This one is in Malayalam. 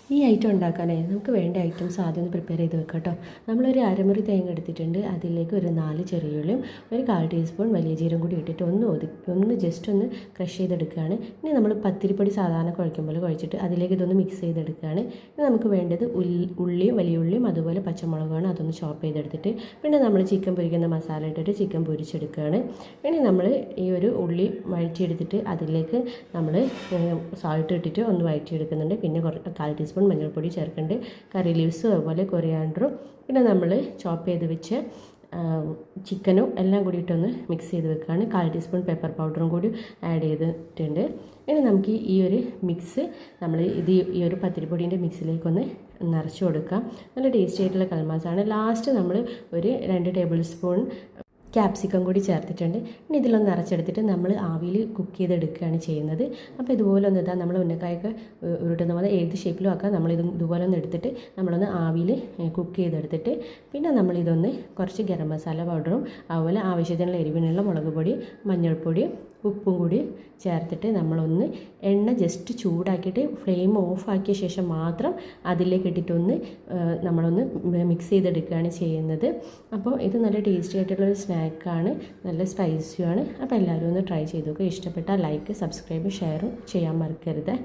ഈ ഐറ്റം ഉണ്ടാക്കാനായി നമുക്ക് വേണ്ട ഐറ്റംസ് ആദ്യം ഒന്ന് പ്രിപ്പയർ ചെയ്ത് വെക്കാം കേട്ടോ. നമ്മളൊരു അരമുറി തേങ്ങ എടുത്തിട്ടുണ്ട്. അതിലേക്ക് ഒരു 4 ചെറിയുള്ളിയും ഒരു 1/4 ടീസ്പൂൺ വലിയ ജീരകം കൂടി ഇട്ടിട്ട് ഒന്ന് ജസ്റ്റ് ഒന്ന് ക്രഷ് ചെയ്തെടുക്കുകയാണ്. ഇനി നമ്മൾ പത്തിരിപ്പൊടി സാധാരണ കുഴയ്ക്കുമ്പോൾ കുഴച്ചിട്ട് അതിലേക്ക് ഇതൊന്ന് മിക്സ് ചെയ്തെടുക്കുകയാണ്. ഇനി നമുക്ക് വേണ്ടത് ഉള്ളിയും വലിയ ഉള്ളിയും അതുപോലെ പച്ചമുളകാണ്. അതൊന്ന് ചോപ്പ് ചെയ്തെടുത്തിട്ട് പിന്നെ നമ്മൾ ചിക്കൻ പൊരിക്കുന്ന മസാല ഇട്ടിട്ട് ചിക്കൻ പൊരിച്ചെടുക്കുകയാണ്. ഇനി നമ്മൾ ഈ ഒരു ഉള്ളി വഴറ്റിയെടുത്തിട്ട് അതിലേക്ക് നമ്മൾ സാൾട്ട് ഇട്ടിട്ട് ഒന്ന് വഴറ്റിയെടുക്കുന്നുണ്ട്. പിന്നെ 1/4 ടീസ്പൂൺ മഞ്ഞൾപ്പൊടി ചേർക്കുന്നുണ്ട്. കറി ലീവ്സും അതുപോലെ കൊറിയാൻഡറും പിന്നെ നമ്മൾ ചോപ്പ് ചെയ്ത് വെച്ച് ചിക്കനും എല്ലാം കൂടിയിട്ടൊന്ന് മിക്സ് ചെയ്ത് വെക്കുകയാണ്. 1/4 ടീസ്പൂൺ പെപ്പർ പൗഡറും കൂടി ആഡ് ചെയ്തിട്ടുണ്ട്. ഇനി നമുക്ക് ഈ ഒരു മിക്സ് നമ്മൾ ഈ ഒരു പത്തിരിപ്പൊടീൻ്റെ മിക്സിലേക്കൊന്ന് നിറച്ച് കൊടുക്കാം. നല്ല ടേസ്റ്റി ആയിട്ടുള്ള കൽമാസാണ്. ലാസ്റ്റ് നമ്മൾ ഒരു 2 ടേബിൾ സ്പൂൺ ക്യാപ്സിക്കം കൂടി ചേർത്തിട്ടുണ്ട്. ഇനി ഇതിലൊന്ന് നിറച്ചെടുത്തിട്ട് നമ്മൾ ആവിയിൽ കുക്ക് ചെയ്തെടുക്കുകയാണ് ചെയ്യുന്നത്. അപ്പോൾ ഇതുപോലെ ഒന്ന് നമ്മൾ ഉന്നക്കായൊക്കെ ഉരുട്ടുന്ന പോലെ ഏത് ഷേപ്പിലും ആക്കാം. ഇതുപോലെ ഒന്ന് എടുത്തിട്ട് നമ്മളൊന്ന് ആവിയിൽ കുക്ക് ചെയ്തെടുത്തിട്ട് പിന്നെ നമ്മളിതൊന്ന് കുറച്ച് ഗരം മസാല പൗഡറും അതുപോലെ ആവശ്യത്തിനുള്ള എരിവിനുള്ള മുളക് പൊടി, മഞ്ഞൾപ്പൊടി, ഉപ്പും കൂടി ചേർത്തിട്ട് നമ്മളൊന്ന് എണ്ണ ജസ്റ്റ് ചൂടാക്കിയിട്ട് ഫ്ലെയിം ഓഫാക്കിയ ശേഷം മാത്രം അതിലേക്ക് ഇട്ടിട്ടൊന്ന് നമ്മളൊന്ന് മിക്സ് ചെയ്തെടുക്കുകയാണ് ചെയ്യുന്നത്. അപ്പോൾ ഇത് നല്ല ടേസ്റ്റി ആയിട്ടുള്ളൊരു സ്നാക്കാണ്, നല്ല സ്പൈസിയുമാണ്. അപ്പോൾ എല്ലാവരും ഒന്ന് ട്രൈ ചെയ്ത് നോക്കുക. ഇഷ്ടപ്പെട്ടാൽ ലൈക്ക്, സബ്സ്ക്രൈബ്, ഷെയറും ചെയ്യാൻ മറക്കരുത്.